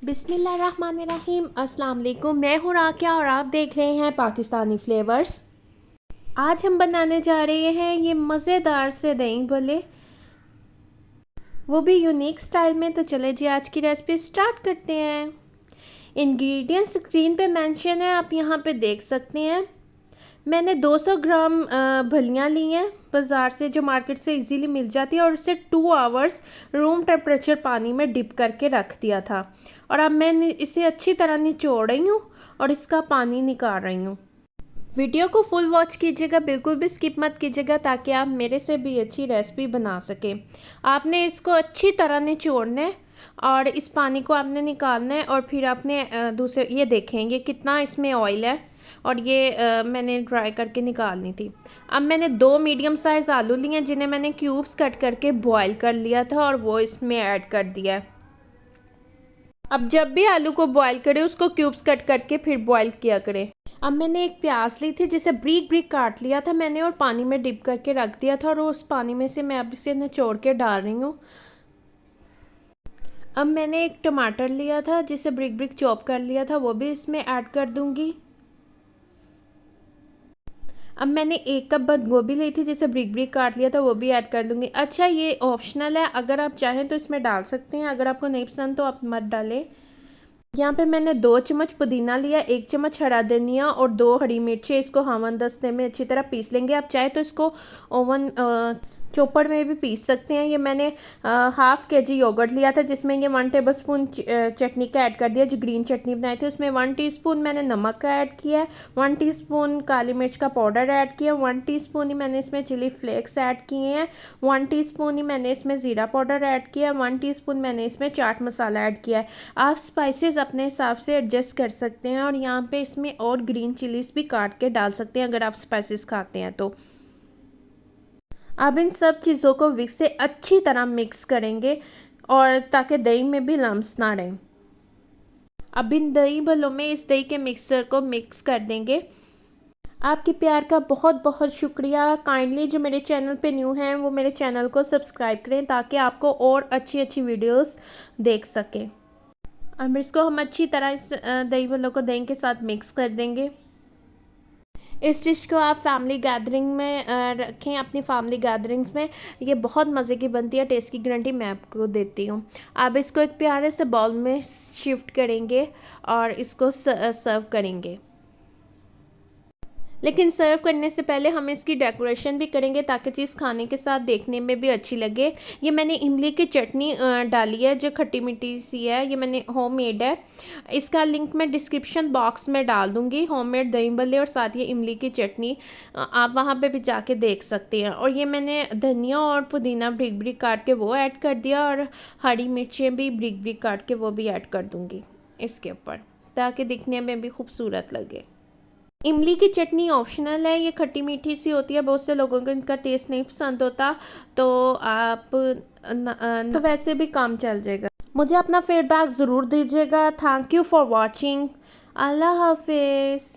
बिस्मिल्लाहिर्रहमानिर्रहीम। अस्सलाम वालेकुम। मैं हूँ राकिया और आप देख रहे हैं पाकिस्तानी फ्लेवर्स। आज हम बनाने जा रहे हैं ये मज़ेदार से दही भल्ले, वो भी यूनिक स्टाइल में। तो चले जी आज की रेसिपी स्टार्ट करते हैं। इंग्रेडिएंट्स स्क्रीन पे मेंशन है, आप यहाँ पे देख सकते हैं। मैंने 200 ग्राम भलियाँ ली हैं बाज़ार से, जो मार्केट से इजीली मिल जाती है, और उसे 2 आवर्स रूम टेम्परेचर पानी में डिप करके रख दिया था। और अब मैं इसे अच्छी तरह निचोड़ रही हूँ और इसका पानी निकाल रही हूँ। वीडियो को फुल वॉच कीजिएगा, बिल्कुल भी स्किप मत कीजिएगा, ताकि आप मेरे से भी अच्छी रेसिपी बना सकें। आपने इसको अच्छी तरह निचोड़ना है और इस पानी को आपने निकालना है। और फिर आपने दूसरे ये देखेंगे कितना इसमें ऑयल है, और ये मैंने ड्राई करके निकालनी थी। अब मैंने 2 मीडियम साइज़ आलू लिए हैं, जिन्हें मैंने क्यूब्स कट करके बॉईल कर लिया था और वो इसमें ऐड कर दिया है। अब जब भी आलू को बॉईल करें उसको क्यूब्स कट करके फिर बॉईल किया करें। अब मैंने एक प्याज ली थी, जिसे ब्रीक ब्रीक काट लिया था मैंने और पानी में डिप करके रख दिया था, और उस पानी में से मैं अब इसे निचोड़ के डाल रही हूँ। अब मैंने एक टमाटर लिया था, जिसे ब्रिक ब्रिक चॉप कर लिया था, वो भी इसमें ऐड कर दूंगी। अब मैंने 1 कप बंद गोभी ली थी, जिसे ब्रिक ब्रिक काट लिया था, वो भी ऐड कर दूंगी। अच्छा, ये ऑप्शनल है, अगर आप चाहें तो इसमें डाल सकते हैं, अगर आपको नहीं पसंद तो आप मत डालें। यहाँ पे मैंने 2 चम्मच पुदीना लिया, 1 चम्मच हरा धनिया और 2 हरी मिर्ची। इसको हमन दस्ते में अच्छी तरह पीस लेंगे। आप चाहे तो इसको ओवन चॉपर में भी पीस सकते हैं। ये मैंने हाफ़ केजी योगर्ट लिया था, जिसमें ये 1 टेबलस्पून चटनी का ऐड कर दिया, जो ग्रीन चटनी बनाई थी। उसमें 1 टीस्पून मैंने नमक का ऐड किया है, 1 टीस्पून काली मिर्च का पाउडर ऐड किया, 1 टीस्पून ही मैंने इसमें चिली फ्लेक्स ऐड किए हैं, 1 टीस्पून ही मैंने इसमें ज़ीरा पाउडर ऐड किया, 1 टीस्पून मैंने इसमें चाट मसाला ऐड किया है। आप स्पाइसेस अपने हिसाब से एडजस्ट कर सकते हैं, और यहाँ पे इसमें और ग्रीन चिलीज़ भी काट के डाल सकते हैं अगर आप स्पाइसेस खाते हैं तो। अब इन सब चीज़ों को विक्स से अच्छी तरह मिक्स करेंगे, और ताकि दही में भी लम्स ना रहें। अब इन दही भल्लों में इस दही के मिक्सचर को मिक्स कर देंगे। आपके प्यार का बहुत बहुत शुक्रिया। काइंडली जो मेरे चैनल पे न्यू हैं वो मेरे चैनल को सब्सक्राइब करें, ताकि आपको और अच्छी अच्छी वीडियोस देख सकें। अब इसको हम अच्छी तरह इस दही भल्लों को दही के साथ मिक्स कर देंगे। इस डिश को आप फैमिली गैदरिंग में रखें, अपनी फैमिली गैदरिंग्स में। ये बहुत मज़े की बनती है, टेस्ट की गारंटी मैं आपको देती हूँ। आप इसको एक प्यारे से बाउल में शिफ्ट करेंगे और इसको सर्व करेंगे। लेकिन सर्व करने से पहले हम इसकी डेकोरेशन भी करेंगे, ताकि चीज़ खाने के साथ देखने में भी अच्छी लगे। ये मैंने इमली की चटनी डाली है, जो खट्टी मीठी सी है, ये मैंने होममेड है। इसका लिंक मैं डिस्क्रिप्शन बॉक्स में डाल दूँगी। होममेड दही भल्ले और साथ ये इमली की चटनी, आप वहाँ पे भी जाके देख सकते हैं। और ये मैंने धनिया और पुदीना ब्रिक ब्रिक काट के वो ऐड कर दिया, और हरी मिर्चें भी ब्रिक ब्रिक काट के वो भी ऐड कर दूँगी इसके ऊपर, ताकि दिखने में भी खूबसूरत लगे। इमली की चटनी ऑप्शनल है, ये खट्टी मीठी सी होती है, बहुत से लोगों को इनका टेस्ट नहीं पसंद होता, तो आप तो वैसे भी काम चल जाएगा। मुझे अपना फीडबैक ज़रूर दीजिएगा। Thank you for watching. अल्लाह हाफिज़।